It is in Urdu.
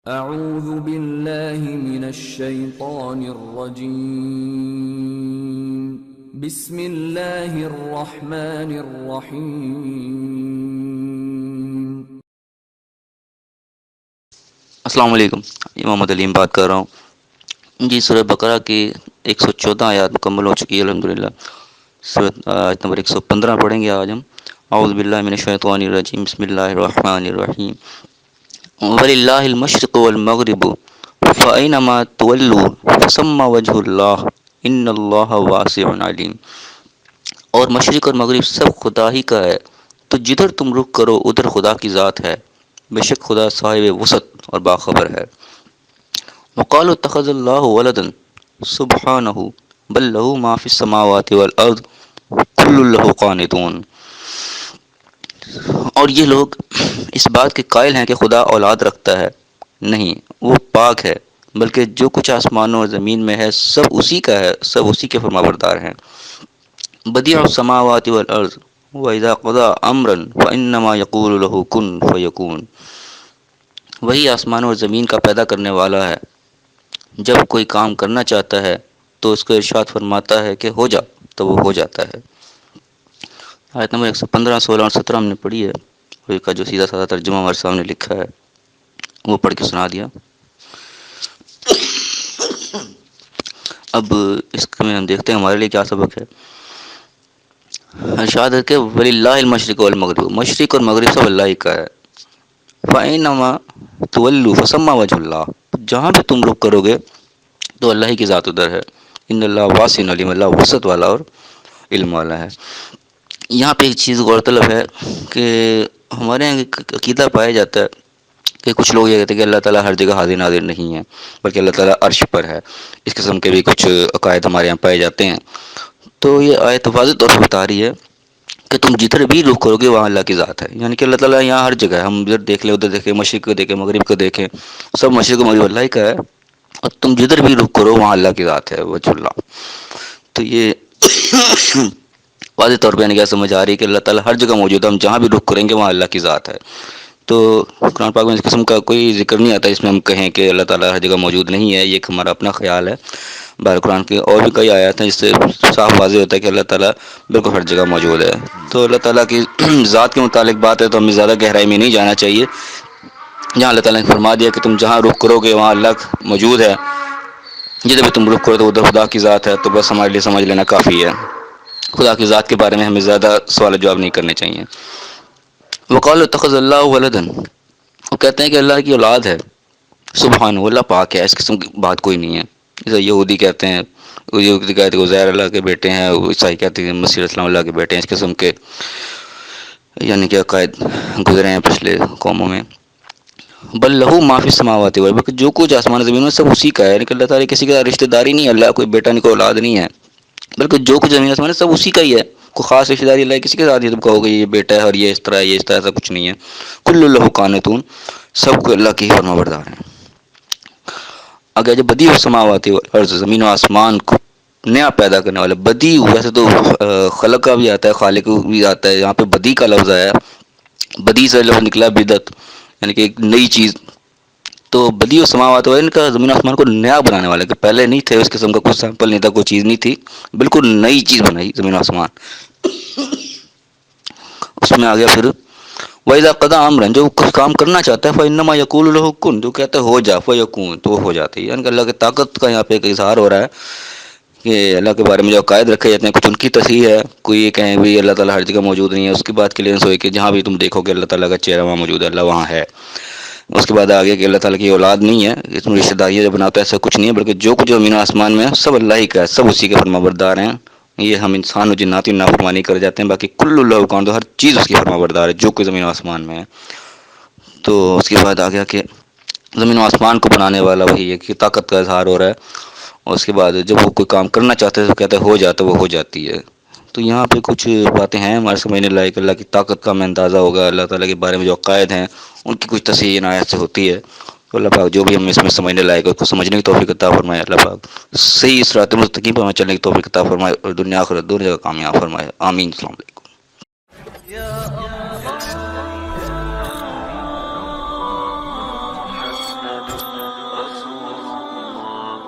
اعوذ باللہ من الشیطان الرجیم بسم اللہ الرحمن الرحیم۔ السلام علیکم، محمد علیم بات کر رہا ہوں جی۔ سورہ بقرہ کی 114 آیات مکمل ہو چکی ہے الحمدللہ۔ سورہ آیت نمبر 115 پڑھیں گے آج ہم۔ اعوذ باللہ من الشیطان الرجیم، بسم اللہ الرحمن الرحیم۔ وَلِلَّهِ الْمَشْرِقُ وَالْمَغْرِبُ فَأَيْنَمَا تُوَلُّوا فَثَمَّ وَجْهُ اللَّهِ إِنَّ اللَّهَ وَاسِعٌ عَلِيمٌ۔ اور مشرق اور مغرب سب خدا ہی کا ہے، تو جدھر تم رخ کرو ادھر خدا کی ذات ہے، بے شک خدا صاحب وسعت اور باخبر ہے۔ وقالوا اتخذ اللہ ولدا سبحانہ بل لہ ما فی السماوات والارض کل لہ قانتون۔ اور یہ لوگ اس بات کے قائل ہیں کہ خدا اولاد رکھتا ہے، نہیں، وہ پاک ہے، بلکہ جو کچھ آسمانوں اور زمین میں ہے سب اسی کا ہے، سب اسی کے فرمانبردار ہیں۔ بدیع السماوات والارض واذا قضى امرا فانما یقول له کن فیکون۔ وہی آسمان اور زمین کا پیدا کرنے والا ہے، جب کوئی کام کرنا چاہتا ہے تو اس کو ارشاد فرماتا ہے کہ ہو جا، تو وہ ہو جاتا ہے۔ آیت نمبر 115، 16 اور 17 ہم نے پڑھی ہے، اور اس کا جو سیدھا سادہ ترجمہ ہمارے سامنے لکھا ہے وہ پڑھ کے سنا دیا۔ اب اس میں ہم دیکھتے ہیں ہمارے لیے کیا سبق ہے۔ ارشاد ہے کہ وَلِلَّهِ الْمَشْرِقُ وَالْمَغْرِبُ، مشرق اور مغرب سب اللہ ہی کا ہے۔ فَأَيْنَمَا تُوَلُّوا فَثَمَّ وَجْهُ اللَّهِ، جہاں بھی تم رخ کرو گے تو اللہ ہی کی ذات ادھر ہے۔ ان اللہ واسع علیم، اللہ وسعت والا اور علم والا ہے۔ یہاں پہ ایک چیز غورطلب ہے کہ ہمارے یہاں ایک عقیدہ پایا جاتا ہے کہ کچھ لوگ یہ کہتے ہیں کہ اللہ تعالیٰ ہر جگہ حاضر ناظر نہیں ہے، بلکہ اللہ تعالیٰ عرش پر ہے۔ اس قسم کے بھی کچھ عقائد ہمارے یہاں پائے جاتے ہیں۔ تو یہ آیت واضح طور پر بتا رہی ہے کہ تم جدھر بھی رخ کرو گے وہاں اللہ کی ذات ہے، یعنی کہ اللہ تعالیٰ یہاں ہر جگہ ہے۔ ہم ادھر دیکھ لیں، ادھر دیکھیں، مشرق کو دیکھیں، مغرب کو دیکھیں، سب مشرق و مغرب اللہ ہی کا ہے، اور تم جدھر بھی رخ کرو وہاں اللہ کی ذات ہے، وجہ اللہ۔ تو یہ واضح طور پہ یعنی کیا سمجھ آ رہی ہے کہ اللہ تعالیٰ ہر جگہ موجود ہے، ہم جہاں بھی رخ کریں گے وہاں اللہ کی ذات ہے۔ تو قرآن پاک میں اس قسم کا کوئی ذکر نہیں آتا اس میں ہم کہیں کہ اللہ تعالیٰ ہر جگہ موجود نہیں ہے، یہ ایک ہمارا اپنا خیال ہے۔ بہر قرآن کے اور بھی کئی آیات ہیں جس سے صاف واضح ہوتا ہے کہ اللہ تعالیٰ بالکل ہر جگہ موجود ہے۔ تو اللہ تعالیٰ کی ذات کے متعلق بات ہے تو ہمیں زیادہ گہرائی میں نہیں جانا چاہیے۔ جہاں اللہ تعالیٰ نے فرما دیا کہ تم جہاں رخ کرو گے وہاں اللہ موجود ہے، جدھر بھی تم رخ کرو تو ادھر خدا کی ذات ہے، تو بس ہمارے لیے سمجھ لینا کافی ہے۔ خدا کی ذات کے بارے میں ہمیں زیادہ سوال جواب نہیں کرنے چاہیے۔ وقالوا اتخذ اللہ ولدا، وہ کہتے ہیں کہ اللہ کی اولاد ہے، سبحان اللہ پاک ہے، اس قسم کی بات کوئی نہیں ہے۔ جیسے یہودی کہتے ہیں، یہودی کہتے ہیں عزیر اللہ کے بیٹے ہیں، عیسائی کہتے ہیں مسیح علیہ السلام اللہ کے بیٹے ہیں، اس قسم کے یعنی کہ عقائد گزرے ہیں پچھلے قوموں میں۔ بل لہو ما فی السماوات والارض، بلکہ جو کچھ آسمان زمین میں سب اسی کا ہے، یعنی کہ اللہ تعالیٰ کسی کا رشتہ داری نہیں ہے، اللہ کوئی بیٹا نہیں، کوئی اولاد نہیں ہے، بلکہ جو کچھ زمین آسمان ہے سب اسی کا ہی ہے۔ کوئی خاص رشتہ داری اللہ کسی کے ساتھ نہیں، تم کہو گے یہ بیٹا ہے اور یہ اس طرح ہے، یہ اس طرح، ایسا کچھ نہیں ہے۔ کل لہ قانتون، سب کو اللہ کی فرما بردار ہیں۔ اگر جو بدیع السماوات والارض، زمین و آسمان کو نیا پیدا کرنے والا، بدیع ویسے تو خلق کا بھی آتا ہے، خالق بھی آتا ہے، یہاں پہ بدیع کا لفظ آیا ہے، بدیع سے لفظ نکلا بدعت، یعنی کہ ایک نئی چیز۔ تو بدیع السماوات والارض، ان کا زمین و آسمان کو نیا بنانے والا، کہ پہلے نہیں تھے، اس قسم کا کوئی سیمپل نہیں تھا، کوئی چیز نہیں تھی، بالکل نئی چیز بنائی زمین و آسمان۔ اس میں آ گیا پھر وَإِذَا قَضَىٰ أَمْرًا، جو کچھ کام کرنا چاہتا ہے، فَإِنَّمَا يَقُولُ لَهُ كُن، جو کہتا ہے ہو جا، فَيَكُونُ، تو وہ ہو جاتی ہے۔ یعنی کہ اللہ کی طاقت کا یہاں پہ ایک اظہار ہو رہا ہے کہ اللہ کے بارے میں جو عقائد رکھے جاتے ہیں کچھ ان کی تصحیح ہے۔ کوئی یہ کہیں بھی اللہ تعالیٰ ہر جگہ موجود نہیں ہے، اس کی بات کلیئرنس ہوئی کہ جہاں بھی تم دیکھو کہ اللہ تعالیٰ کا چہرہ وہاں موجود ہے، اللہ وہاں ہے۔ اس کے بعد آگے کہ اللہ تعالیٰ کی اولاد نہیں ہے، اس میں رشتہ داریاں جو بناتا ہے ایسا کچھ نہیں ہے، بلکہ جو کچھ زمین و آسمان میں ہے سب اللہ ہی کا ہے، سب اسی کے فرما بردار ہیں۔ یہ ہم انسان و جناتی نافرمانی کر جاتے ہیں، باقی کل اللہ کون، تو ہر چیز اس کی فرما بردار ہے جو کوئی زمین و آسمان میں ہے۔ تو اس کے بعد آ گیا کہ زمین و آسمان کو بنانے والا وہی ہے، کہ طاقت کا اظہار ہو رہا ہے۔ اور اس کے بعد جب وہ کوئی کام کرنا چاہتے ہیں تو کہتے ہیں ہو جاتا، وہ ہو جاتی ہے۔ تو یہاں پہ کچھ باتیں ہیں ہمارے سمجھنے لائق، اللہ کی طاقت کا ہمیں اندازہ ہوگا، اللہ تعالیٰ کے بارے میں جو عقائد ہیں ان کی کچھ تصحیح عنایت سے ہوتی ہے۔ تو اللہ پاک جو بھی ہم اس میں سمجھنے لائق ہے اس کو سمجھنے کی توفیق عطا فرمائے، اللہ پاک صحیح صراط مستقیم پر ہمیں چلنے کی توفیق عطا فرمائے، اور دنیا آخرت دونوں جگہ کامیاب فرمائے، آمین۔ السلام علیکم۔